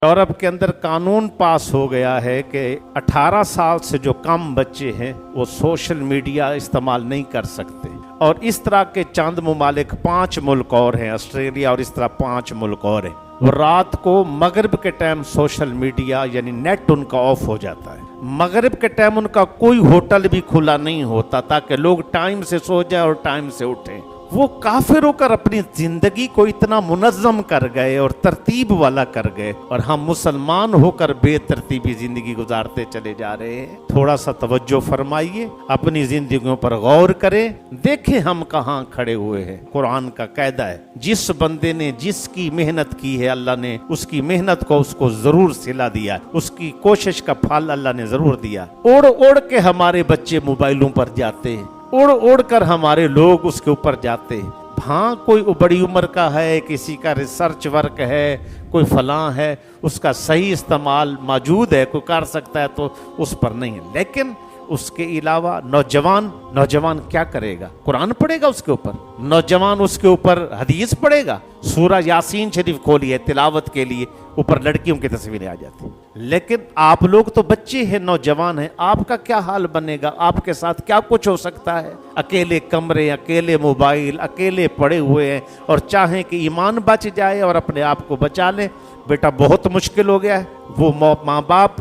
Europe के अंदर कानून पास हो गया है कि 18 साल से जो कम बच्चे हैं वो सोशल मीडिया इस्तेमाल नहीं कर सकते। और इस तरह के चंद ममालिक 5 मुल्क और हैं, ऑस्ट्रेलिया और इस तरह 5 मुल्क और हैं। वो रात को मगरिब के टाइम सोशल मीडिया यानी नेट उनका ऑफ हो जाता है। मगरिब के टाइम उनका कोई होटल भी खुला नहीं होता ताकि लोग टाइम से सो जाए और टाइम से उठें। वो काफिर होकर अपनी जिंदगी को इतना मुनज़्ज़म कर गए और तरतीब वाला कर गए, और हम मुसलमान होकर बेतरतीबी जिंदगी गुजारते चले जा रहे हैं। थोड़ा सा तवज्जो फरमाइए, अपनी जिंदगियों पर गौर करें, देखें हम कहाँ खड़े हुए हैं। कुरान का कायदा है, जिस बंदे ने जिसकी मेहनत की है अल्लाह ने उसकी मेहनत को उसको जरूर सिला दिया, उसकी कोशिश का फल अल्लाह ने जरूर दिया। उड़ उड़ के हमारे बच्चे मोबाइलों पर जाते हैं, उड़ उड़ कर हमारे लोग उसके ऊपर जाते हैं। हाँ, कोई बड़ी उम्र का है, किसी का रिसर्च वर्क है, कोई फलां है, उसका सही इस्तेमाल मौजूद है, कोई कर सकता है तो उस पर नहीं है। लेकिन उसके अलावा नौजवान क्या करेगा? कुरान पढ़ेगा उसके ऊपर, नौजवान उसके ऊपर हदीस पढ़ेगा। सूरह यासीन शरीफ खोलिए तिलावत के लिए, ऊपर लड़कियों की तस्वीरें आ जाती हैं। लेकिन आप लोग तो बच्चे हैं, नौजवान हैं, आपका क्या हाल बनेगा? आपके साथ क्या कुछ हो सकता है? अकेले कमरे, अकेले मोबाइल, अकेले पड़े हुए हैं और चाहें कि ईमान बच जाए और अपने आप को बचा लें। बेटा बहुत मुश्किल हो गया है। वो माँ बाप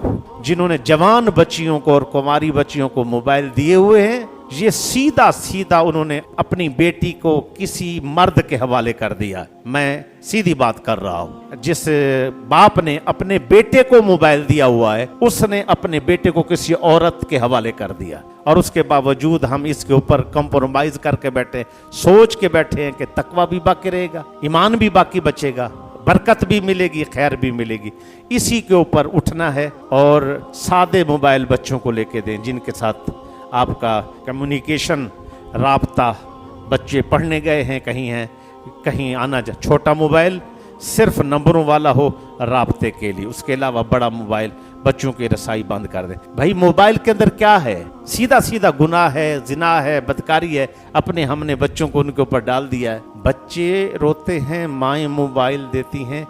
जिन्होंने जवान बच्चियों को और कुंवारी बच्चियों को मोबाइल दिए हुए हैं, ये सीधा सीधा उन्होंने अपनी बेटी को किसी मर्द के हवाले कर दिया। मैं सीधी बात कर रहा हूँ। जिस बाप ने अपने बेटे को मोबाइल दिया हुआ है, उसने अपने बेटे को किसी औरत के हवाले कर दिया, और उसके बावजूद हम इसके ऊपर कंप्रोमाइज करके बैठे, सोच के बैठे हैं कि तकवा भी बाकी रहेगा, ईमान भी बाकी बचेगा, बरकत भी मिलेगी, खैर भी मिलेगी। इसी के ऊपर उठना है और सादे मोबाइल बच्चों को लेके दें, जिनके साथ आपका कम्युनिकेशन राब्ता, बच्चे पढ़ने गए हैं, कहीं आना जा, छोटा मोबाइल सिर्फ नंबरों वाला हो राब्ते के लिए, उसके अलावा बड़ा मोबाइल बच्चों की रसाई बंद कर दें। भाई मोबाइल के अंदर क्या है? सीधा सीधा गुनाह है, जिना है, बदकारी है, हमने बच्चों को उनके ऊपर डाल दिया है। बच्चे रोते हैं, माएँ मोबाइल देती हैं,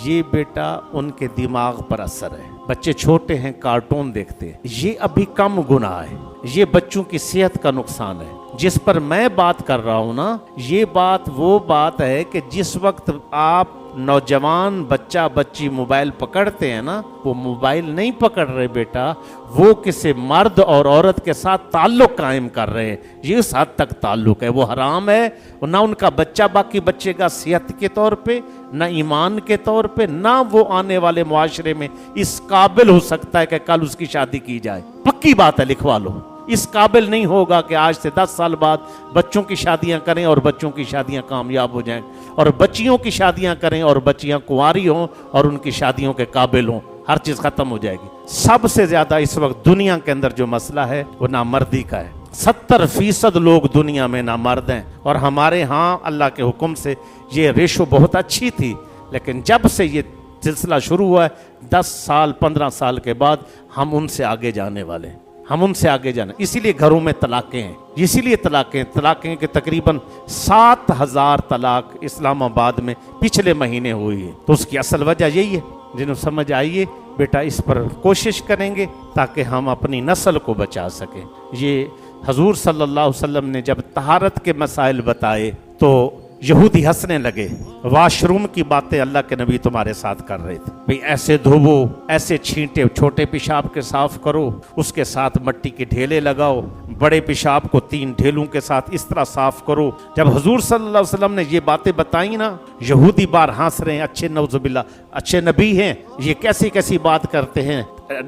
ये बेटा उनके दिमाग पर असर है। बच्चे छोटे हैं, कार्टून देखते हैं, ये अभी कम गुनाह है, ये बच्चों की सेहत का नुकसान है। जिस पर मैं बात कर रहा हूं ना, ये बात वो बात है कि जिस वक्त आप नौजवान बच्चा बच्ची मोबाइल पकड़ते हैं ना, वो मोबाइल नहीं पकड़ रहे बेटा, वो किसी मर्द और औरत के साथ ताल्लुक कायम कर रहे हैं। ये इस हद तक ताल्लुक है, वो हराम है। ना उनका बच्चा बाकी बचेगा सेहत के तौर पे, ना ईमान के तौर पे, ना वो आने वाले मुआशरे में इस काबिल हो सकता है कि कल उसकी शादी की जाए। पक्की बात है, लिखवा लो। इस काबिल नहीं होगा कि आज से 10 साल बाद बच्चों की शादियां करें और बच्चों की शादियां कामयाब हो जाएं, और बच्चियों की शादियां करें और बच्चियां कुंवारी हों और उनकी शादियों के काबिल हों। हर चीज़ ख़त्म हो जाएगी। सबसे ज़्यादा इस वक्त दुनिया के अंदर जो मसला है वो नामर्दी का है। 70% लोग दुनिया में नामर्द हैं, और हमारे यहाँ अल्लाह के हुक्म से ये रेशो बहुत अच्छी थी, लेकिन जब से ये सिलसिला शुरू हुआ है 10 साल 15 साल के बाद हम उनसे आगे जाने वाले हैं, हम उनसे आगे जाना। इसीलिए घरों में तलाकें हैं, इसीलिए तलाकें के तकरीबन 7000 तलाक इस्लामाबाद में पिछले महीने हुई है। तो उसकी असल वजह यही है। जिन्हें समझ आइए बेटा, इस पर कोशिश करेंगे ताकि हम अपनी नस्ल को बचा सकें। ये हजूर सल्लल्लाहु अलैहि वसल्लम ने जब तहारत के मसाइल बताए तो यहूदी हंसने लगे। वाशरूम की बातें अल्लाह के नबी तुम्हारे साथ कर रहे थे, भाई ऐसे धोवो, ऐसे छींटे, छोटे पेशाब के साफ करो, उसके साथ मट्टी के ढेले लगाओ, बड़े पेशाब को 3 ढेलों के साथ इस तरह साफ करो। जब हुजूर सल्लल्लाहु अलैहि वसल्लम ने ये बातें बताई ना, यहूदी बार हंस रहे हैं, अच्छे नौजुबिल्ला, अच्छे नबी हैं, ये कैसी कैसी बात करते हैं,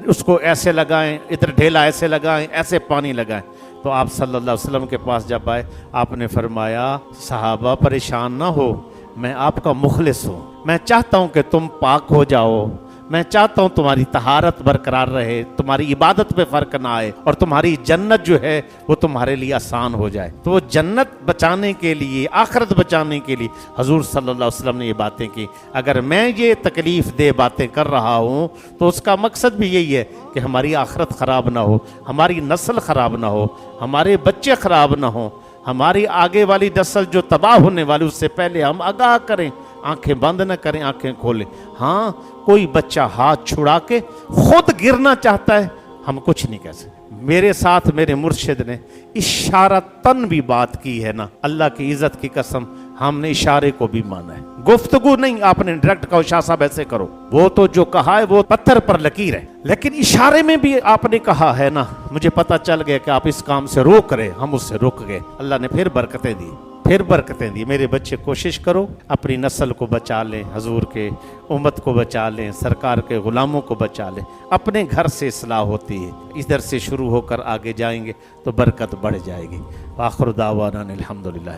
उसको ऐसे लगाएं, इधर ढेला ऐसे लगाएं, ऐसे पानी लगाएं। तो आप सल्लल्लाहु अलैहि वसल्लम के पास जब आए, आपने फरमाया सहाबा परेशान ना हो, मैं आपका मुखलिस हूँ, मैं चाहता हूँ कि तुम पाक हो जाओ, मैं चाहता हूँ तुम्हारी तहारत बरकरार रहे, तुम्हारी इबादत पे फर्क ना आए, और तुम्हारी जन्नत जो है वो तुम्हारे लिए आसान हो जाए। तो वो जन्नत बचाने के लिए, आखिरत बचाने के लिए हजूर सल्लल्लाहु अलैहि वसल्लम ने ये बातें की। अगर मैं ये तकलीफ दे बातें कर रहा हूँ तो उसका मकसद भी यही है कि हमारी आखिरत ख़राब ना हो, हमारी नस्ल ख़राब ना हो, हमारे बच्चे ख़राब ना हो, हमारी आगे वाली नस्ल जो तबाह होने वाली उससे पहले हम आगाह करें, आंखें बंद न करें, आंखें खोलें। हाँ, कोई बच्चा हाथ छुड़ा के खुद गिरना चाहता है, हम कुछ नहीं कह सकते। मेरे साथ मेरे मुर्शिद ने इशारतन भी बात की है ना, अल्लाह की इज्जत की कसम, हमने इशारे को भी माना है, गुफ्तगू नहीं। आपने डायरेक्ट कहो शाह साहब ऐसे करो, वो तो जो कहा है वो पत्थर पर लकीर है, लेकिन इशारे में भी आपने कहा है ना, मुझे पता चल गया कि आप इस काम से रोक रहे, हम उससे रुक गए। अल्लाह ने फिर बरकतें दी, फिर बरकतें दी। मेरे बच्चे कोशिश करो अपनी नस्ल को बचा लें, हजूर के उम्मत को बचा लें, सरकार के गुलामों को बचा लें। अपने घर से इस्लाह होती है, इधर से शुरू होकर आगे जाएंगे तो बरकत बढ़ जाएगी। आखिर दावाना अल्हम्दुलिल्लाह।